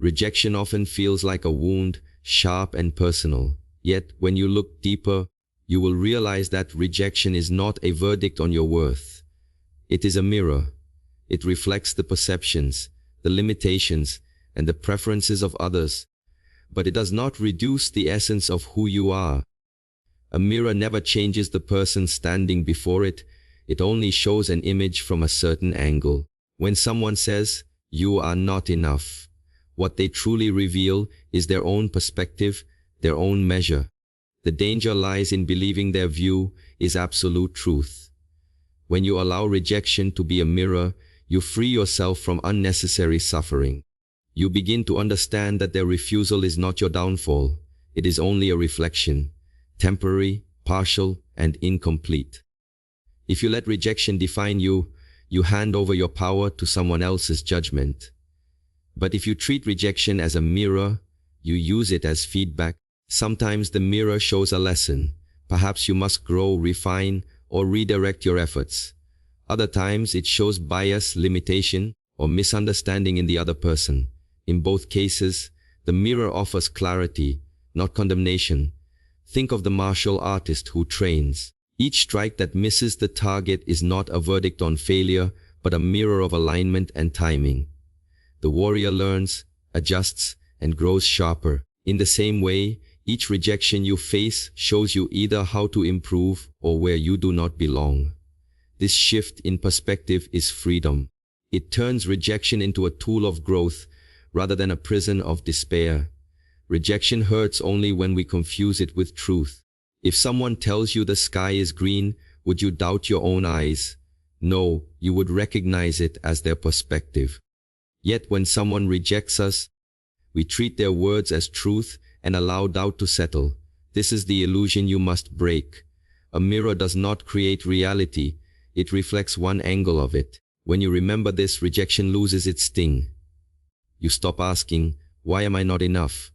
Rejection often feels like a wound, sharp and personal. Yet, when you look deeper, you will realize that rejection is not a verdict on your worth. It is a mirror. It reflects the perceptions, the limitations, and the preferences of others. But it does not reduce the essence of who you are. A mirror never changes the person standing before it. It only shows an image from a certain angle. When someone says, "You are not enough," what they truly reveal is their own perspective, their own measure. The danger lies in believing their view is absolute truth. When you allow rejection to be a mirror, you free yourself from unnecessary suffering. You begin to understand that their refusal is not your downfall. It is only a reflection, temporary, partial, and incomplete. If you let rejection define you, you hand over your power to someone else's judgment. But if you treat rejection as a mirror, you use it as feedback. Sometimes the mirror shows a lesson. Perhaps you must grow, refine, or redirect your efforts. Other times it shows bias, limitation, or misunderstanding in the other person. In both cases, the mirror offers clarity, not condemnation. Think of the martial artist who trains. Each strike that misses the target is not a verdict on failure, but a mirror of alignment and timing. The warrior learns, adjusts, and grows sharper. In the same way, each rejection you face shows you either how to improve or where you do not belong. This shift in perspective is freedom. It turns rejection into a tool of growth rather than a prison of despair. Rejection hurts only when we confuse it with truth. If someone tells you the sky is green, would you doubt your own eyes? No, you would recognize it as their perspective. Yet when someone rejects us, we treat their words as truth and allow doubt to settle. This is the illusion you must break. A mirror does not create reality. It reflects one angle of it. When you remember this, rejection loses its sting. You stop asking, "Why am I not enough?"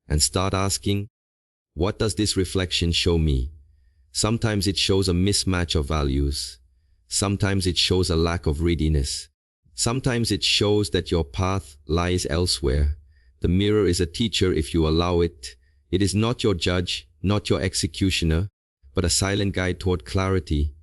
and start asking, "What does this reflection show me?" Sometimes it shows a mismatch of values. Sometimes it shows a lack of readiness. Sometimes it shows that your path lies elsewhere. The mirror is a teacher if you allow it. It is not your judge, not your executioner, but a silent guide toward clarity.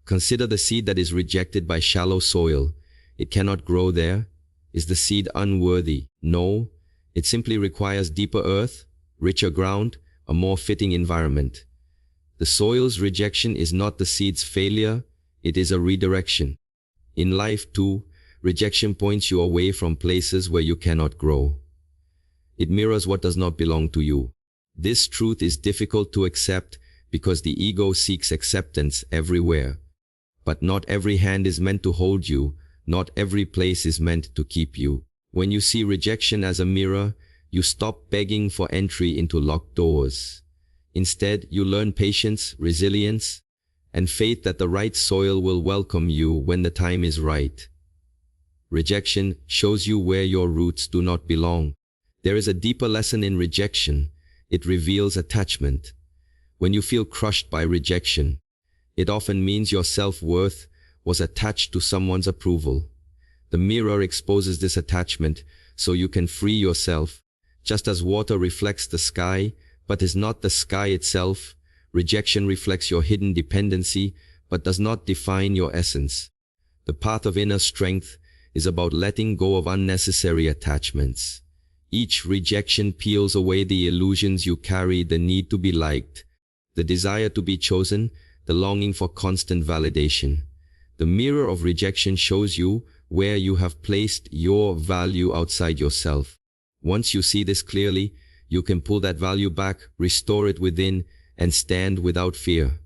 Consider the seed that is rejected by shallow soil. It cannot grow there. Is the seed unworthy? No. It simply requires deeper earth, richer ground, a more fitting environment. The soil's rejection is not the seed's failure, it is a redirection. In life too, rejection points you away from places where you cannot grow. It mirrors what does not belong to you. This truth is difficult to accept because the ego seeks acceptance everywhere. But not every hand is meant to hold you, not every place is meant to keep you. When you see rejection as a mirror, you stop begging for entry into locked doors. Instead, you learn patience, resilience, and faith that the right soil will welcome you when the time is right. Rejection shows you where your roots do not belong. There is a deeper lesson in rejection. It reveals attachment. When you feel crushed by rejection, it often means your self-worth was attached to someone's approval. The mirror exposes this attachment so you can free yourself. Just as water reflects the sky, but is not the sky itself, rejection reflects your hidden dependency, but does not define your essence. The path of inner strength is about letting go of unnecessary attachments. Each rejection peels away the illusions you carry, the need to be liked, the desire to be chosen, the longing for constant validation. The mirror of rejection shows you where you have placed your value outside yourself. Once you see this clearly, you can pull that value back, restore it within, and stand without fear.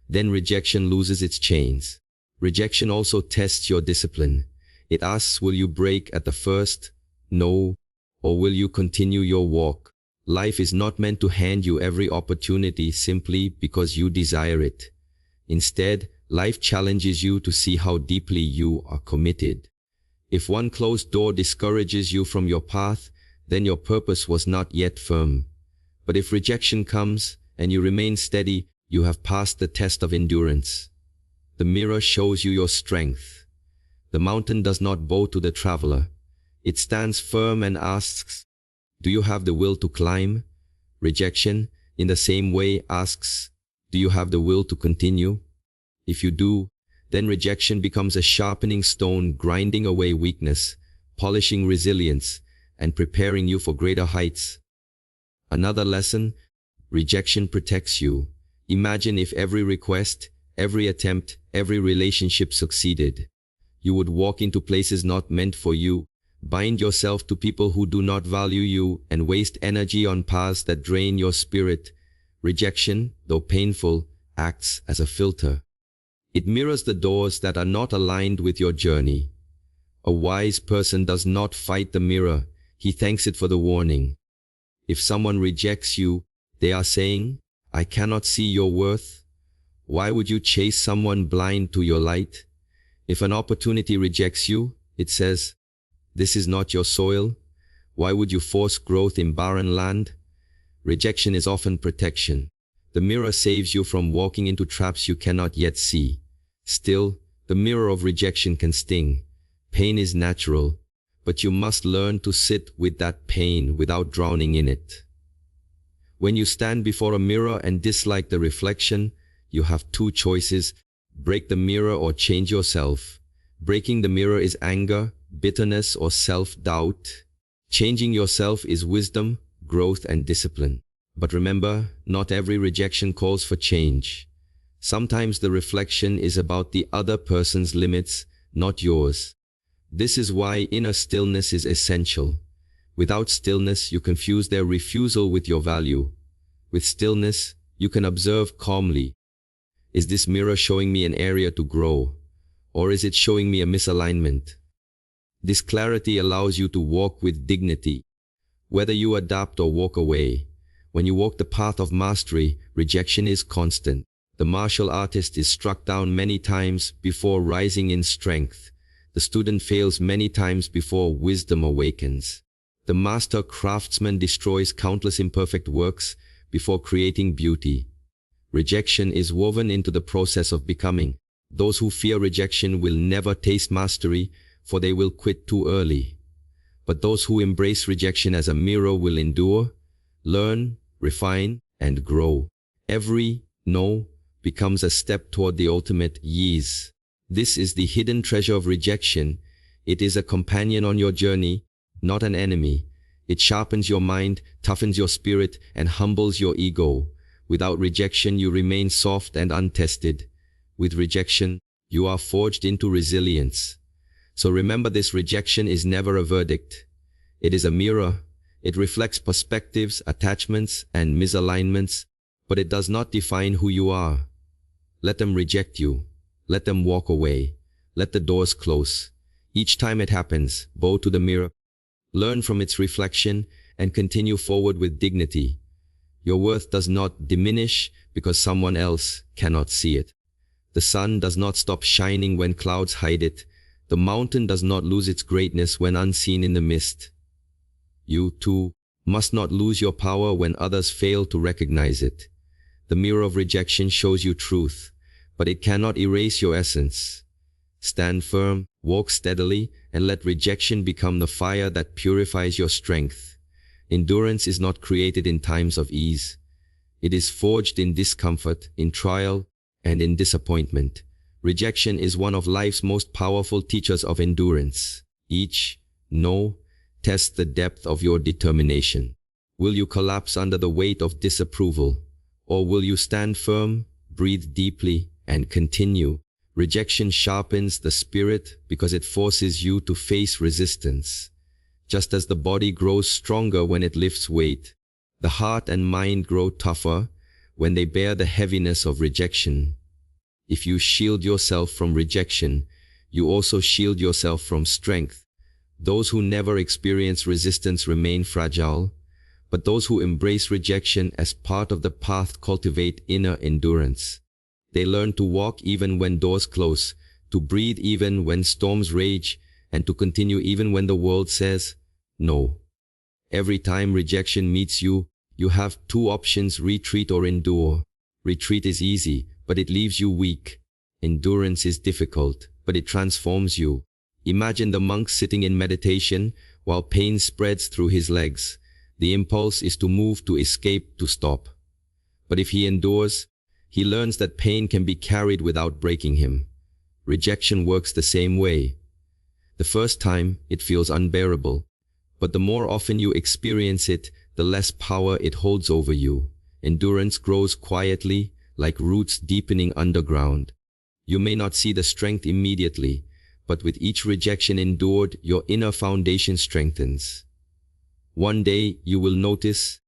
Then rejection loses its chains. Rejection also tests your discipline. It asks, will you break at the first no, or will you continue your walk? Life is not meant to hand you every opportunity simply because you desire it. Instead, life challenges you to see how deeply you are committed. If one closed door discourages you from your path, then your purpose was not yet firm. But if rejection comes and you remain steady, you have passed the test of endurance. The mirror shows you your strength. The mountain does not bow to the traveler. It stands firm and asks, do you have the will to climb? Rejection, in the same way, asks, do you have the will to continue? If you do, then rejection becomes a sharpening stone, grinding away weakness, polishing resilience, and preparing you for greater heights. Another lesson: rejection protects you. Imagine if every request, every attempt, every relationship succeeded. You would walk into places not meant for you, bind yourself to people who do not value you, and waste energy on paths that drain your spirit. Rejection, though painful, acts as a filter. It mirrors the doors that are not aligned with your journey. A wise person does not fight the mirror, he thanks it for the warning. If someone rejects you, they are saying, I cannot see your worth. Why would you chase someone blind to your light? If an opportunity rejects you, it says, this is not your soil. Why would you force growth in barren land? Rejection is often protection. The mirror saves you from walking into traps you cannot yet see. Still, the mirror of rejection can sting. Pain is natural, but you must learn to sit with that pain without drowning in it. When you stand before a mirror and dislike the reflection, you have two choices: break the mirror or change yourself. Breaking the mirror is anger, bitterness, or self-doubt. Changing yourself is wisdom, growth, and discipline. But remember, not every rejection calls for change. Sometimes the reflection is about the other person's limits, not yours. This is why inner stillness is essential. Without stillness, you confuse their refusal with your value. With stillness, you can observe calmly. Is this mirror showing me an area to grow? Or is it showing me a misalignment? This clarity allows you to walk with dignity. Whether you adapt or walk away, when you walk the path of mastery, rejection is constant. The martial artist is struck down many times before rising in strength. The student fails many times before wisdom awakens. The master craftsman destroys countless imperfect works before creating beauty. Rejection is woven into the process of becoming. Those who fear rejection will never taste mastery, for they will quit too early. But those who embrace rejection as a mirror will endure, learn, refine, and grow. Every no becomes a step toward the ultimate yes. This is the hidden treasure of rejection. It is a companion on your journey, not an enemy. It sharpens your mind, toughens your spirit, and humbles your ego. Without rejection, you remain soft and untested. With rejection, you are forged into resilience. So remember this: rejection is never a verdict. It is a mirror. It reflects perspectives, attachments, and misalignments, but it does not define who you are. Let them reject you. Let them walk away. Let the doors close. Each time it happens, bow to the mirror, learn from its reflection, and continue forward with dignity. Your worth does not diminish because someone else cannot see it. The sun does not stop shining when clouds hide it. The mountain does not lose its greatness when unseen in the mist. You, too, must not lose your power when others fail to recognize it. The mirror of rejection shows you truth, but it cannot erase your essence. Stand firm, walk steadily, and let rejection become the fire that purifies your strength. Endurance is not created in times of ease. It is forged in discomfort, in trial, and in disappointment. Rejection is one of life's most powerful teachers of endurance. Each no tests the depth of your determination. Will you collapse under the weight of disapproval? Or will you stand firm, breathe deeply, and continue? Rejection sharpens the spirit because it forces you to face resistance. Just as the body grows stronger when it lifts weight, the heart and mind grow tougher when they bear the heaviness of rejection. If you shield yourself from rejection, you also shield yourself from strength. Those who never experience resistance remain fragile, but those who embrace rejection as part of the path cultivate inner endurance. They learn to walk even when doors close, to breathe even when storms rage, and to continue even when the world says no. Every time rejection meets you, you have two options: retreat or endure. Retreat is easy, but it leaves you weak. Endurance is difficult, but it transforms you. Imagine the monk sitting in meditation while pain spreads through his legs. The impulse is to move, to escape, to stop. But if he endures, he learns that pain can be carried without breaking him. Rejection works the same way. The first time, it feels unbearable. But the more often you experience it, the less power it holds over you. Endurance grows quietly, like roots deepening underground. You may not see the strength immediately, but with each rejection endured, your inner foundation strengthens. One day, you will notice,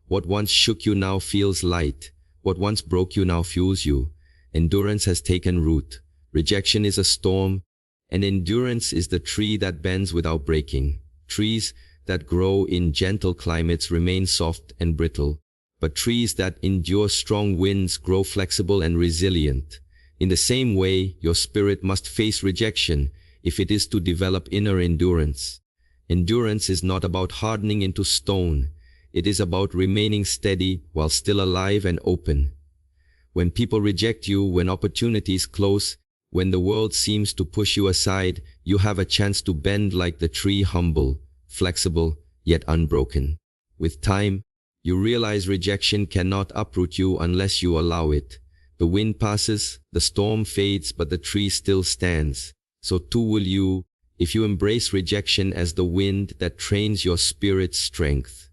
what once shook you now feels light. What once broke you now fuels you. Endurance has taken root. Rejection is a storm, and endurance is the tree that bends without breaking. Trees that grow in gentle climates remain soft and brittle, but trees that endure strong winds grow flexible and resilient. In the same way, your spirit must face rejection if it is to develop inner endurance. Endurance is not about hardening into stone. It is about remaining steady while still alive and open. When people reject you, when opportunities close, when the world seems to push you aside, you have a chance to bend like the tree, humble, flexible, yet unbroken. With time, you realize rejection cannot uproot you unless you allow it. The wind passes, the storm fades, but the tree still stands. So too will you, if you embrace rejection as the wind that trains your spirit's strength.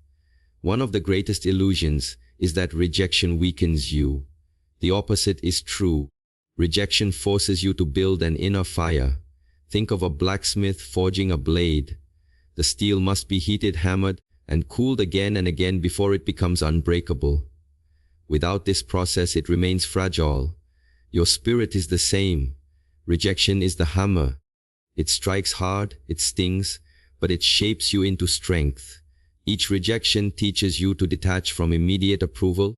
One of the greatest illusions is that rejection weakens you. The opposite is true. Rejection forces you to build an inner fire. Think of a blacksmith forging a blade. The steel must be heated, hammered, and cooled again and again before it becomes unbreakable. Without this process, it remains fragile. Your spirit is the same. Rejection is the hammer. It strikes hard, it stings, but it shapes you into strength. Each rejection teaches you to detach from immediate approval,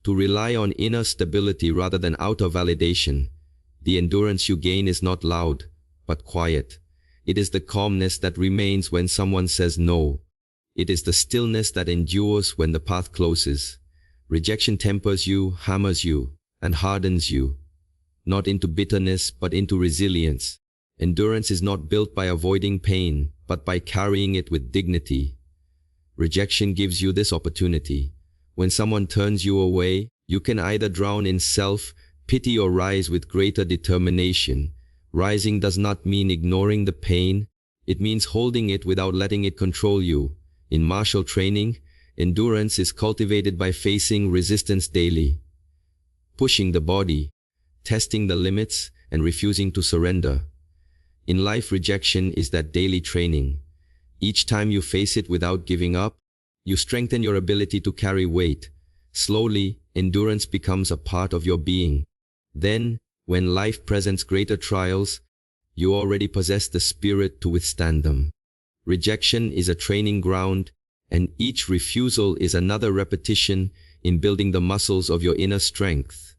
to rely on inner stability rather than outer validation. The endurance you gain is not loud, but quiet. It is the calmness that remains when someone says no. It is the stillness that endures when the path closes. Rejection tempers you, hammers you, and hardens you, not into bitterness, but into resilience. Endurance is not built by avoiding pain, but by carrying it with dignity. Rejection gives you this opportunity. When someone turns you away, you can either drown in self-pity or rise with greater determination. Rising does not mean ignoring the pain. It means holding it without letting it control you. In martial training, endurance is cultivated by facing resistance daily, pushing the body, testing the limits, and refusing to surrender. In life, rejection is that daily training. Each time you face it without giving up, you strengthen your ability to carry weight. Slowly, endurance becomes a part of your being. Then, when life presents greater trials, you already possess the spirit to withstand them. Rejection is a training ground, and each refusal is another repetition in building the muscles of your inner strength.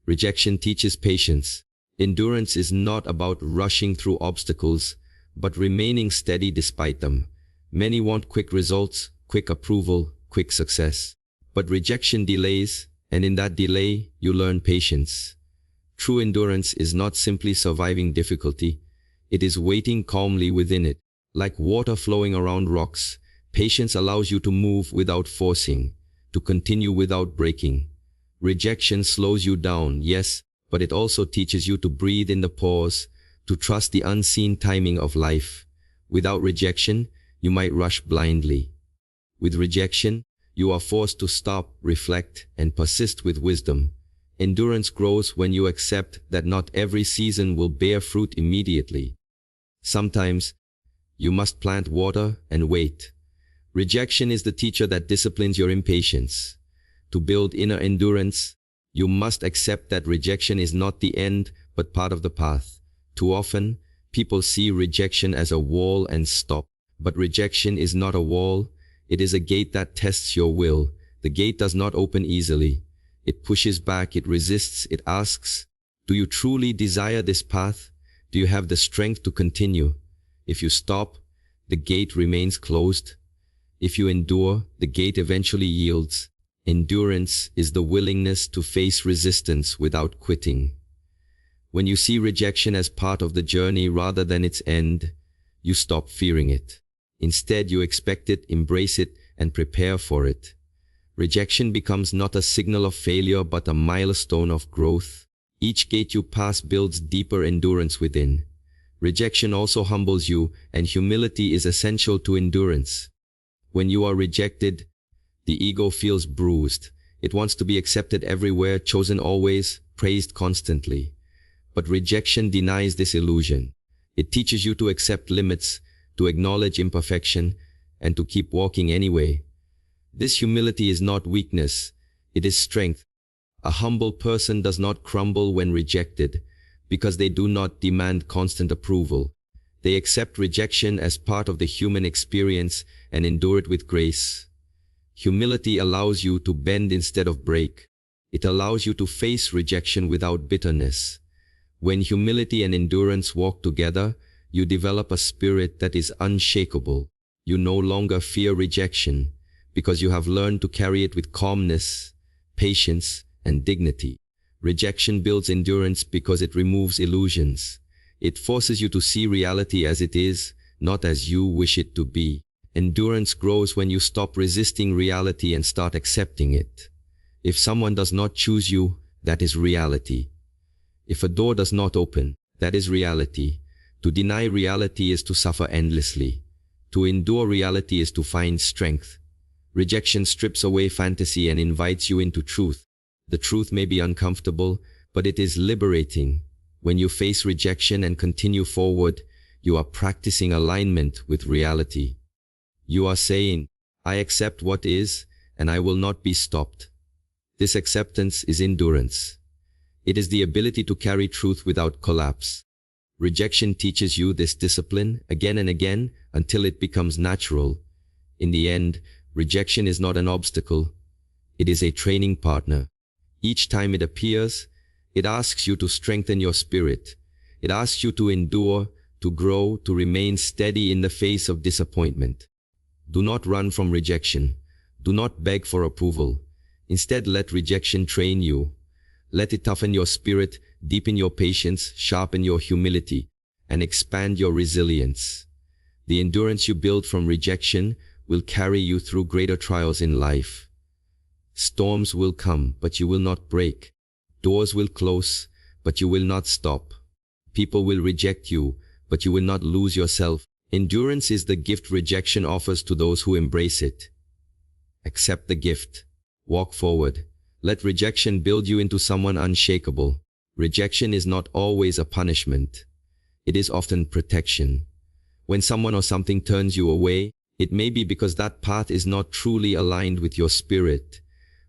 Rejection teaches patience. Endurance is not about rushing through obstacles, but remaining steady despite them. Many want quick results, quick approval, quick success. But rejection delays, and in that delay, you learn patience. True endurance is not simply surviving difficulty. It is waiting calmly within it. Like water flowing around rocks, patience allows you to move without forcing, to continue without breaking. Rejection slows you down, yes, but it also teaches you to breathe in the pause, to trust the unseen timing of life. Without rejection, you might rush blindly. With rejection, you are forced to stop, reflect, and persist with wisdom. Endurance grows when you accept that not every season will bear fruit immediately. Sometimes, you must plant water and wait. Rejection is the teacher that disciplines your impatience. To build inner endurance, you must accept that rejection is not the end, but part of the path. Too often, people see rejection as a wall and stop. But rejection is not a wall. It is a gate that tests your will. The gate does not open easily. It pushes back, it resists, it asks, do you truly desire this path? Do you have the strength to continue? If you stop, the gate remains closed. If you endure, the gate eventually yields. Endurance is the willingness to face resistance without quitting. When you see rejection as part of the journey rather than its end, you stop fearing it. Instead, you expect it, embrace it, and prepare for it. Rejection becomes not a signal of failure but a milestone of growth. Each gate you pass builds deeper endurance within. Rejection also humbles you, and humility is essential to endurance. When you are rejected, the ego feels bruised. It wants to be accepted everywhere, chosen always, praised constantly. But rejection denies this illusion. It teaches you to accept limits, to acknowledge imperfection, and to keep walking anyway. This humility is not weakness, it is strength. A humble person does not crumble when rejected, because they do not demand constant approval. They accept rejection as part of the human experience and endure it with grace. Humility allows you to bend instead of break. It allows you to face rejection without bitterness. When humility and endurance walk together, you develop a spirit that is unshakable. You no longer fear rejection, because you have learned to carry it with calmness, patience, and dignity. Rejection builds endurance because it removes illusions. It forces you to see reality as it is, not as you wish it to be. Endurance grows when you stop resisting reality and start accepting it. If someone does not choose you, that is reality. If a door does not open, that is reality. To deny reality is to suffer endlessly. To endure reality is to find strength. Rejection strips away fantasy and invites you into truth. The truth may be uncomfortable, but it is liberating. When you face rejection and continue forward, you are practicing alignment with reality. You are saying, I accept what is, and I will not be stopped. This acceptance is endurance. It is the ability to carry truth without collapse. Rejection teaches you this discipline again and again until it becomes natural. In the end, rejection is not an obstacle. It is a training partner. Each time it appears, it asks you to strengthen your spirit. It asks you to endure, to grow, to remain steady in the face of disappointment. Do not run from rejection. Do not beg for approval. Instead, let rejection train you. Let it toughen your spirit, deepen your patience, sharpen your humility, and expand your resilience. The endurance you build from rejection will carry you through greater trials in life. Storms will come, but you will not break. Doors will close, but you will not stop. People will reject you, but you will not lose yourself. Endurance is the gift rejection offers to those who embrace it. Accept the gift. Walk forward. Let rejection build you into someone unshakable. Rejection is not always a punishment. It is often protection. When someone or something turns you away, it may be because that path is not truly aligned with your spirit.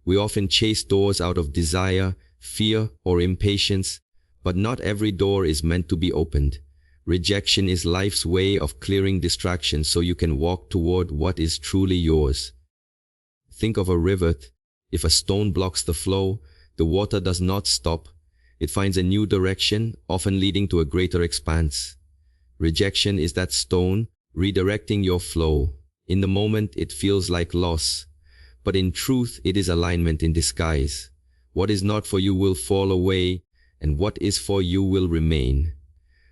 We often chase doors out of desire, fear, or impatience, but not every door is meant to be opened. Rejection is life's way of clearing distractions so you can walk toward what is truly yours. Think of a river. If a stone blocks the flow, the water does not stop. It finds a new direction, often leading to a greater expanse. Rejection is that stone, redirecting your flow. In the moment, it feels like loss, but in truth, it is alignment in disguise. What is not for you will fall away, and what is for you will remain.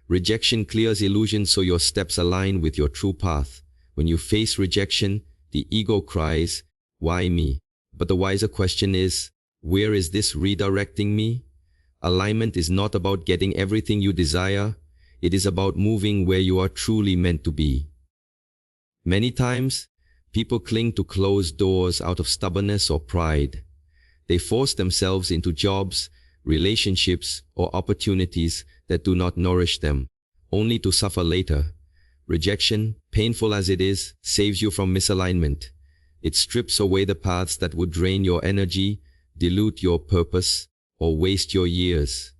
Rejection clears illusions so your steps align with your true path. When you face rejection, the ego cries, "Why me?" But the wiser question is, where is this redirecting me? Alignment is not about getting everything you desire. It is about moving where you are truly meant to be. Many times, people cling to closed doors out of stubbornness or pride. They force themselves into jobs, relationships, or opportunities that do not nourish them, only to suffer later. Rejection, painful as it is, saves you from misalignment. It strips away the paths that would drain your energy, dilute your purpose, or waste your years.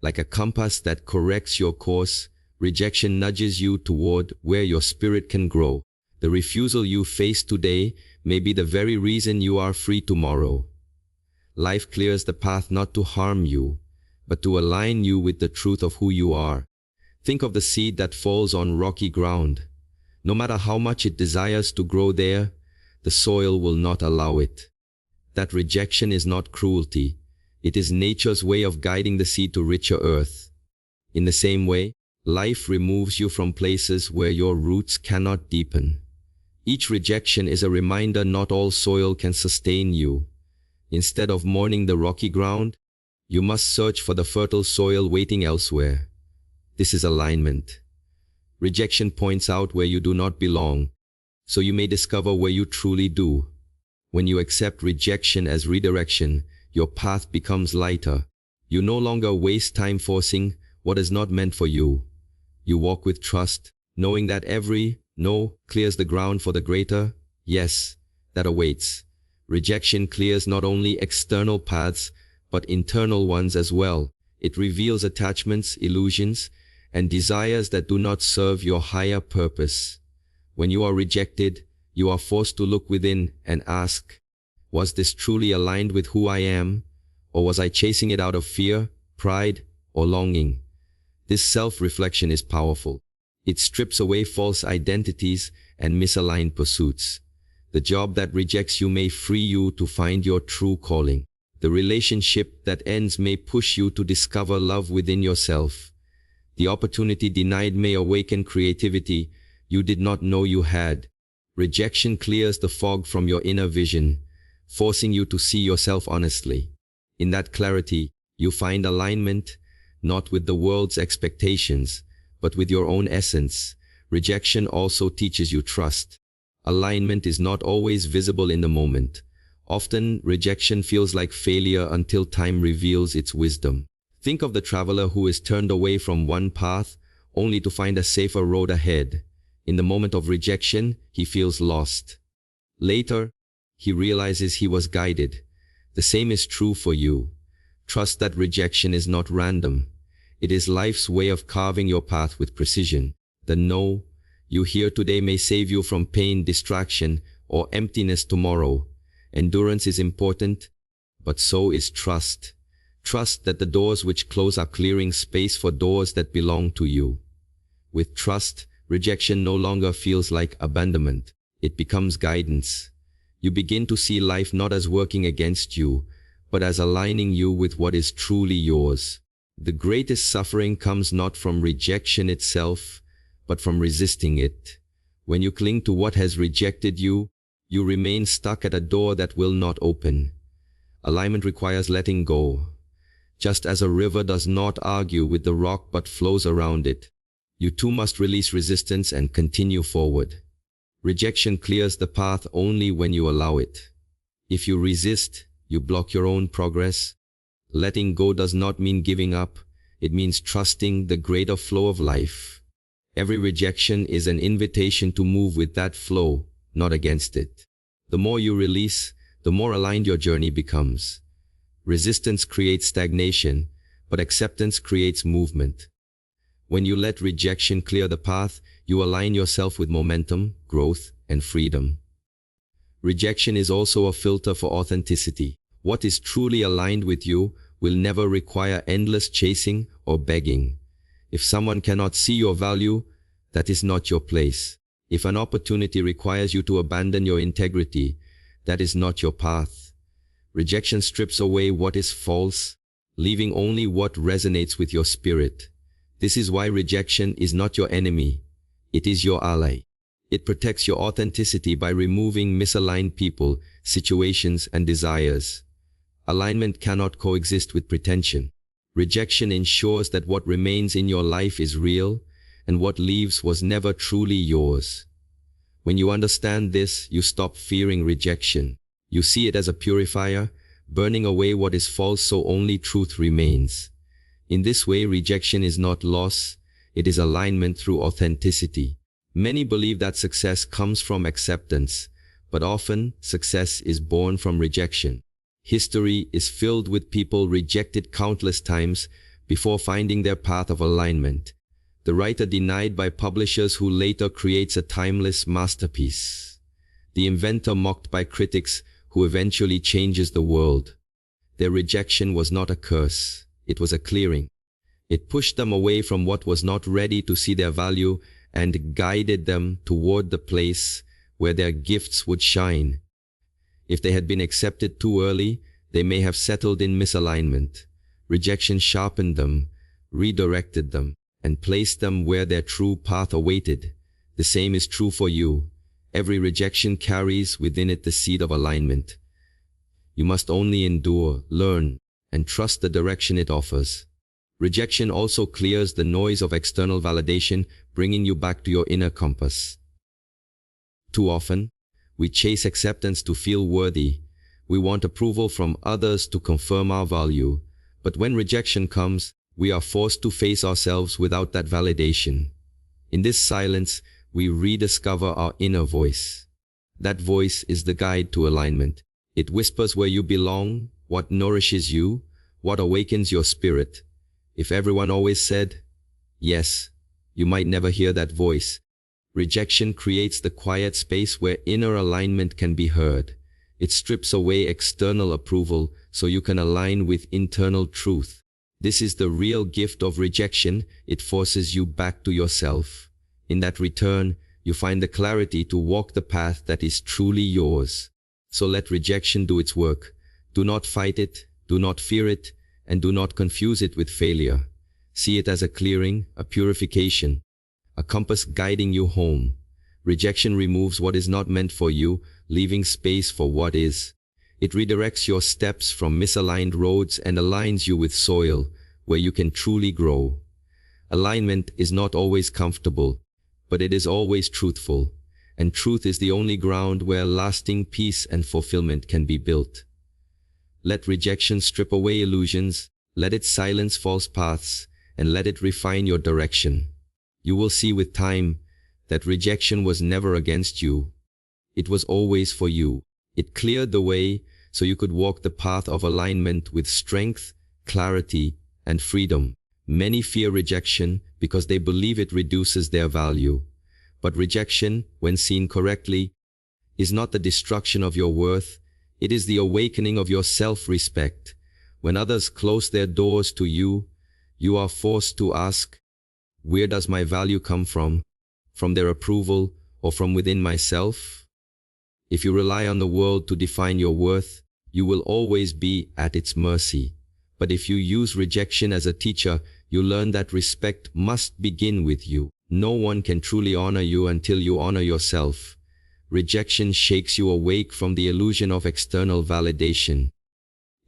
Like a compass that corrects your course, rejection nudges you toward where your spirit can grow. The refusal you face today may be the very reason you are free tomorrow. Life clears the path not to harm you, but to align you with the truth of who you are. Think of the seed that falls on rocky ground. No matter how much it desires to grow there, the soil will not allow it. That rejection is not cruelty. It is nature's way of guiding the seed to richer earth. In the same way, life removes you from places where your roots cannot deepen. Each rejection is a reminder not all soil can sustain you. Instead of mourning the rocky ground, you must search for the fertile soil waiting elsewhere. This is alignment. Rejection points out where you do not belong, so you may discover where you truly do. When you accept rejection as redirection, your path becomes lighter. You no longer waste time forcing what is not meant for you. You walk with trust, knowing that every no clears the ground for the greater yes that awaits. Rejection clears not only external paths, but internal ones as well. It reveals attachments, illusions, and desires that do not serve your higher purpose. When you are rejected, you are forced to look within and ask, was this truly aligned with who I am? Or was I chasing it out of fear, pride, or longing? This self-reflection is powerful. It strips away false identities and misaligned pursuits. The job that rejects you may free you to find your true calling. The relationship that ends may push you to discover love within yourself. The opportunity denied may awaken creativity you did not know you had. Rejection clears the fog from your inner vision, forcing you to see yourself honestly. In that clarity, you find alignment, not with the world's expectations, but with your own essence. Rejection also teaches you trust. Alignment is not always visible in the moment. Often, rejection feels like failure until time reveals its wisdom. Think of the traveler who is turned away from one path, only to find a safer road ahead. In the moment of rejection, he feels lost. Later, he realizes he was guided. The same is true for you. Trust that rejection is not random. It is life's way of carving your path with precision. The no you hear today may save you from pain, distraction, or emptiness tomorrow. Endurance is important, but so is trust. Trust that the doors which close are clearing space for doors that belong to you. With trust, rejection no longer feels like abandonment. It becomes guidance. You begin to see life not as working against you, but as aligning you with what is truly yours. The greatest suffering comes not from rejection itself, but from resisting it. When you cling to what has rejected you, you remain stuck at a door that will not open. Alignment requires letting go. Just as a river does not argue with the rock but flows around it, you too must release resistance and continue forward. Rejection clears the path only when you allow it. If you resist, you block your own progress. Letting go does not mean giving up. It means trusting the greater flow of life. Every rejection is an invitation to move with that flow, not against it. The more you release, the more aligned your journey becomes. Resistance creates stagnation, but acceptance creates movement. When you let rejection clear the path, you align yourself with momentum, growth, and freedom. Rejection is also a filter for authenticity. What is truly aligned with you will never require endless chasing or begging. If someone cannot see your value, that is not your place. If an opportunity requires you to abandon your integrity, that is not your path. Rejection strips away what is false, leaving only what resonates with your spirit. This is why rejection is not your enemy. It is your ally. It protects your authenticity by removing misaligned people, situations, and desires. Alignment cannot coexist with pretension. Rejection ensures that what remains in your life is real, and what leaves was never truly yours. When you understand this, you stop fearing rejection. You see it as a purifier, burning away what is false so only truth remains. In this way, rejection is not loss, it is alignment through authenticity. Many believe that success comes from acceptance, but often success is born from rejection. History is filled with people rejected countless times before finding their path of alignment. The writer denied by publishers who later creates a timeless masterpiece. The inventor mocked by critics who eventually changes the world. Their rejection was not a curse, it was a clearing. It pushed them away from what was not ready to see their value and guided them toward the place where their gifts would shine. If they had been accepted too early, they may have settled in misalignment. Rejection sharpened them, redirected them, and placed them where their true path awaited. The same is true for you. Every rejection carries within it the seed of alignment. You must only endure, learn, and trust the direction it offers. Rejection also clears the noise of external validation, bringing you back to your inner compass. Too often, we chase acceptance to feel worthy. We want approval from others to confirm our value. But when rejection comes, we are forced to face ourselves without that validation. In this silence, we rediscover our inner voice. That voice is the guide to alignment. It whispers where you belong, what nourishes you, what awakens your spirit. If everyone always said, yes, you might never hear that voice. Rejection creates the quiet space where inner alignment can be heard. It strips away external approval so you can align with internal truth. This is the real gift of rejection. It forces you back to yourself. In that return, you find the clarity to walk the path that is truly yours. So let rejection do its work. Do not fight it, do not fear it, and do not confuse it with failure. See it as a clearing, a purification, a compass guiding you home. Rejection removes what is not meant for you, leaving space for what is. It redirects your steps from misaligned roads and aligns you with soil where you can truly grow. Alignment is not always comfortable, but it is always truthful, and truth is the only ground where lasting peace and fulfillment can be built. Let rejection strip away illusions, let it silence false paths, and let it refine your direction. You will see with time that rejection was never against you. It was always for you. It cleared the way so you could walk the path of alignment with strength, clarity, and freedom. Many fear rejection because they believe it reduces their value. But rejection, when seen correctly, is not the destruction of your worth. It is the awakening of your self-respect. When others close their doors to you, you are forced to ask, where does my value come from? From their approval or from within myself? If you rely on the world to define your worth, you will always be at its mercy. But if you use rejection as a teacher, you learn that respect must begin with you. No one can truly honor you until you honor yourself. Rejection shakes you awake from the illusion of external validation.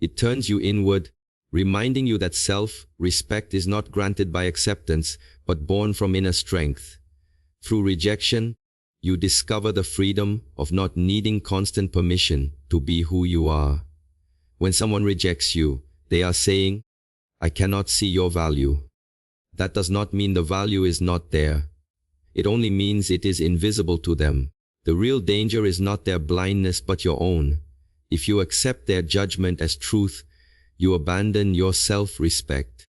It turns you inward, reminding you that self-respect is not granted by acceptance, but born from inner strength. Through rejection, you discover the freedom of not needing constant permission to be who you are. When someone rejects you, they are saying, I cannot see your value. That does not mean the value is not there. It only means it is invisible to them. The real danger is not their blindness but your own. If you accept their judgment as truth, you abandon your self-respect.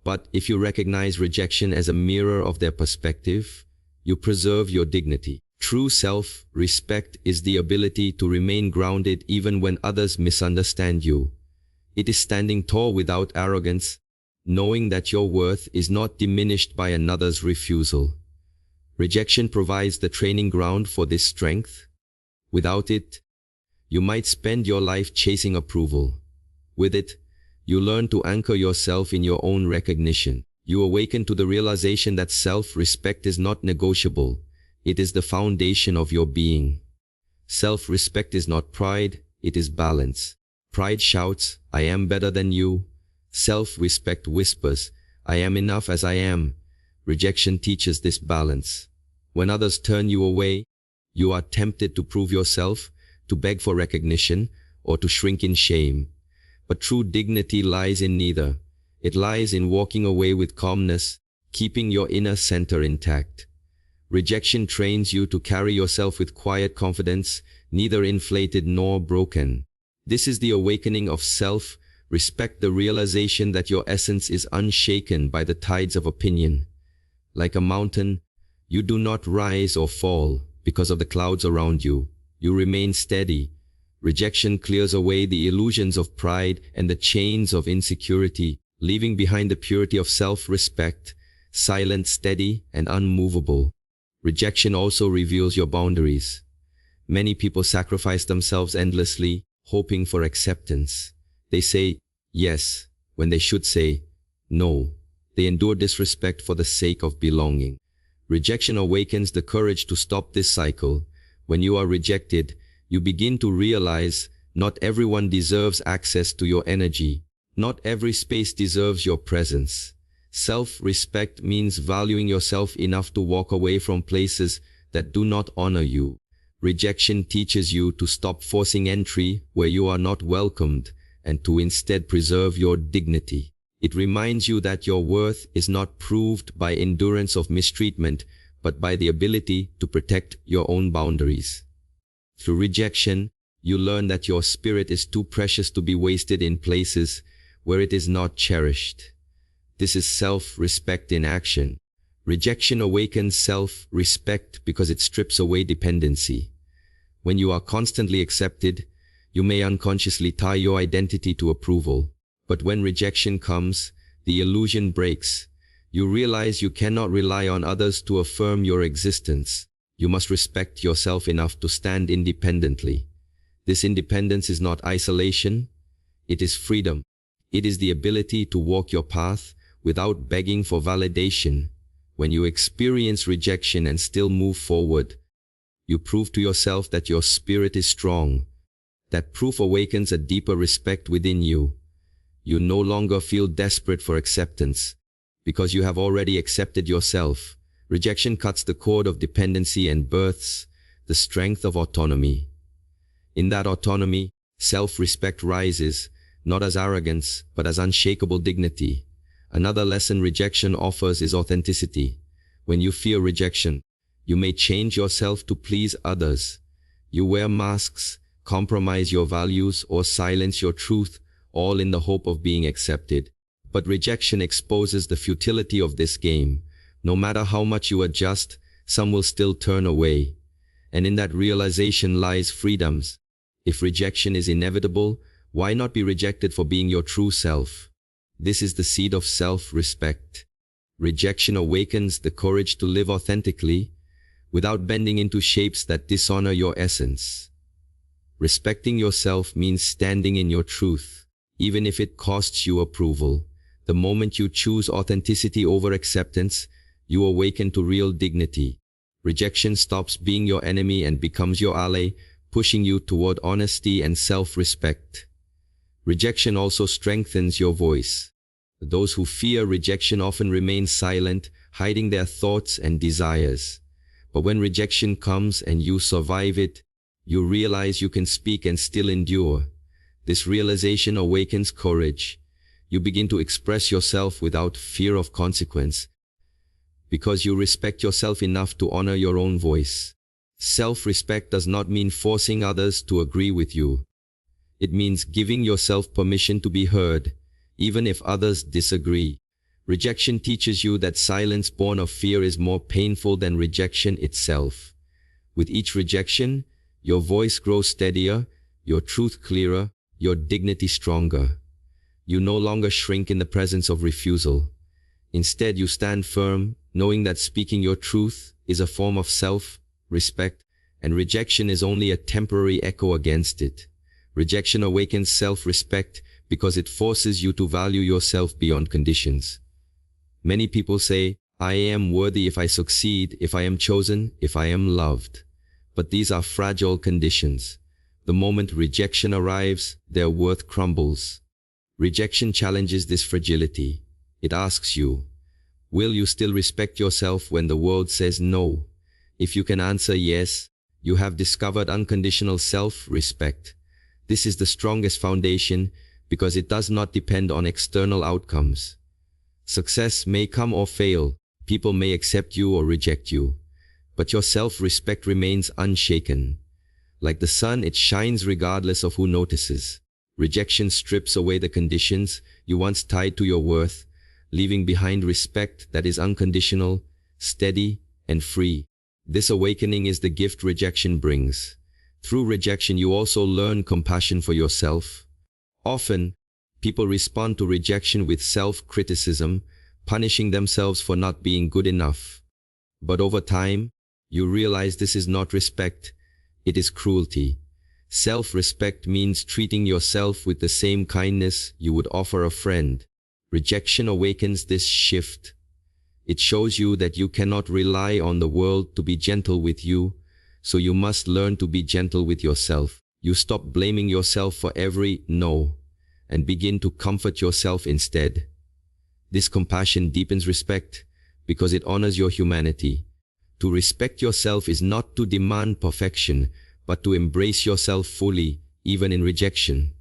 But if you recognize rejection as a mirror of their perspective, you preserve your dignity. True self-respect is the ability to remain grounded even when others misunderstand you. It is standing tall without arrogance, knowing that your worth is not diminished by another's refusal. Rejection provides the training ground for this strength. Without it, you might spend your life chasing approval. With it, you learn to anchor yourself in your own recognition. You awaken to the realization that self-respect is not negotiable. It is the foundation of your being. Self-respect is not pride, it is balance. Pride shouts, I am better than you. Self-respect whispers, I am enough as I am. Rejection teaches this balance. When others turn you away, you are tempted to prove yourself, to beg for recognition, or to shrink in shame. But true dignity lies in neither. It lies in walking away with calmness, keeping your inner center intact. Rejection trains you to carry yourself with quiet confidence, neither inflated nor broken. This is the awakening of self-respect, the realization that your essence is unshaken by the tides of opinion. Like a mountain, you do not rise or fall because of the clouds around you. You remain steady. Rejection clears away the illusions of pride and the chains of insecurity, leaving behind the purity of self-respect, silent, steady, and unmovable. Rejection also reveals your boundaries. Many people sacrifice themselves endlessly, hoping for acceptance. They say yes when they should say no. They endure disrespect for the sake of belonging. Rejection awakens the courage to stop this cycle. When you are rejected, you begin to realize not everyone deserves access to your energy. Not every space deserves your presence. Self-respect means valuing yourself enough to walk away from places that do not honor you. Rejection teaches you to stop forcing entry where you are not welcomed and to instead preserve your dignity. It reminds you that your worth is not proved by endurance of mistreatment, but by the ability to protect your own boundaries. Through rejection, you learn that your spirit is too precious to be wasted in places where it is not cherished. This is self-respect in action. Rejection awakens self-respect because it strips away dependency. When you are constantly accepted, you may unconsciously tie your identity to approval. But when rejection comes, the illusion breaks. You realize you cannot rely on others to affirm your existence. You must respect yourself enough to stand independently. This independence is not isolation, it is freedom. It is the ability to walk your path without begging for validation. When you experience rejection and still move forward, you prove to yourself that your spirit is strong. That proof awakens a deeper respect within you. You no longer feel desperate for acceptance, because you have already accepted yourself. Rejection cuts the cord of dependency and births the strength of autonomy. In that autonomy, self-respect rises, not as arrogance, but as unshakable dignity. Another lesson rejection offers is authenticity. When you fear rejection, you may change yourself to please others. You wear masks, compromise your values, or silence your truth, all in the hope of being accepted. But rejection exposes the futility of this game. No matter how much you adjust, some will still turn away. And in that realization lies freedoms. If rejection is inevitable, why not be rejected for being your true self? This is the seed of self-respect. Rejection awakens the courage to live authentically, without bending into shapes that dishonor your essence. Respecting yourself means standing in your truth, even if it costs you approval. The moment you choose authenticity over acceptance, you awaken to real dignity. Rejection stops being your enemy and becomes your ally, pushing you toward honesty and self-respect. Rejection also strengthens your voice. Those who fear rejection often remain silent, hiding their thoughts and desires. But when rejection comes and you survive it, you realize you can speak and still endure. This realization awakens courage. You begin to express yourself without fear of consequence, because you respect yourself enough to honor your own voice. Self-respect does not mean forcing others to agree with you. It means giving yourself permission to be heard, even if others disagree. Rejection teaches you that silence born of fear is more painful than rejection itself. With each rejection, your voice grows steadier, your truth clearer, your dignity stronger. You no longer shrink in the presence of refusal. Instead, you stand firm, knowing that speaking your truth is a form of self-respect, and rejection is only a temporary echo against it. Rejection awakens self-respect because it forces you to value yourself beyond conditions. Many people say, I am worthy if I succeed, if I am chosen, if I am loved. But these are fragile conditions. The moment rejection arrives, their worth crumbles. Rejection challenges this fragility. It asks you, will you still respect yourself when the world says no? If you can answer yes, you have discovered unconditional self-respect. This is the strongest foundation because it does not depend on external outcomes. Success may come or fail, people may accept you or reject you, but your self-respect remains unshaken. Like the sun, it shines regardless of who notices. Rejection strips away the conditions you once tied to your worth, leaving behind respect that is unconditional, steady, and free. This awakening is the gift rejection brings. Through rejection, you also learn compassion for yourself. Often, people respond to rejection with self-criticism, punishing themselves for not being good enough. But over time, you realize this is not respect, it is cruelty. Self-respect means treating yourself with the same kindness you would offer a friend. Rejection awakens this shift. It shows you that you cannot rely on the world to be gentle with you, So you must learn to be gentle with yourself. You stop blaming yourself for every no and begin to comfort yourself instead. This compassion deepens respect because it honors your humanity. To respect yourself is not to demand perfection, but to embrace yourself fully, even in rejection.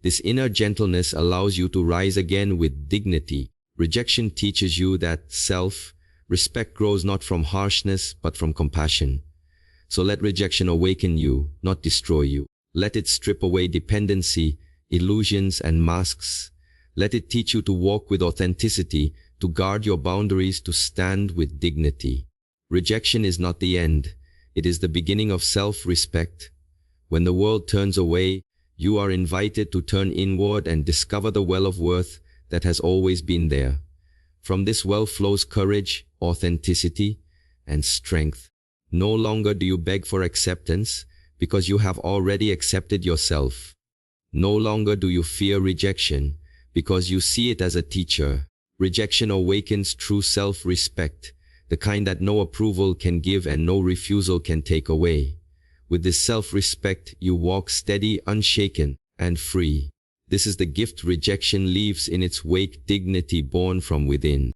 This inner gentleness allows you to rise again with dignity. Rejection teaches you that self-respect grows not from harshness, but from compassion. So let rejection awaken you, not destroy you. Let it strip away dependency, illusions, and masks. Let it teach you to walk with authenticity, to guard your boundaries, to stand with dignity. Rejection is not the end. It is the beginning of self-respect. When the world turns away, you are invited to turn inward and discover the well of worth that has always been there. From this well flows courage, authenticity, and strength. No longer do you beg for acceptance, because you have already accepted yourself. No longer do you fear rejection, because you see it as a teacher. Rejection awakens true self-respect, the kind that no approval can give and no refusal can take away. With this self-respect, you walk steady, unshaken, and free. This is the gift rejection leaves in its wake, dignity born from within.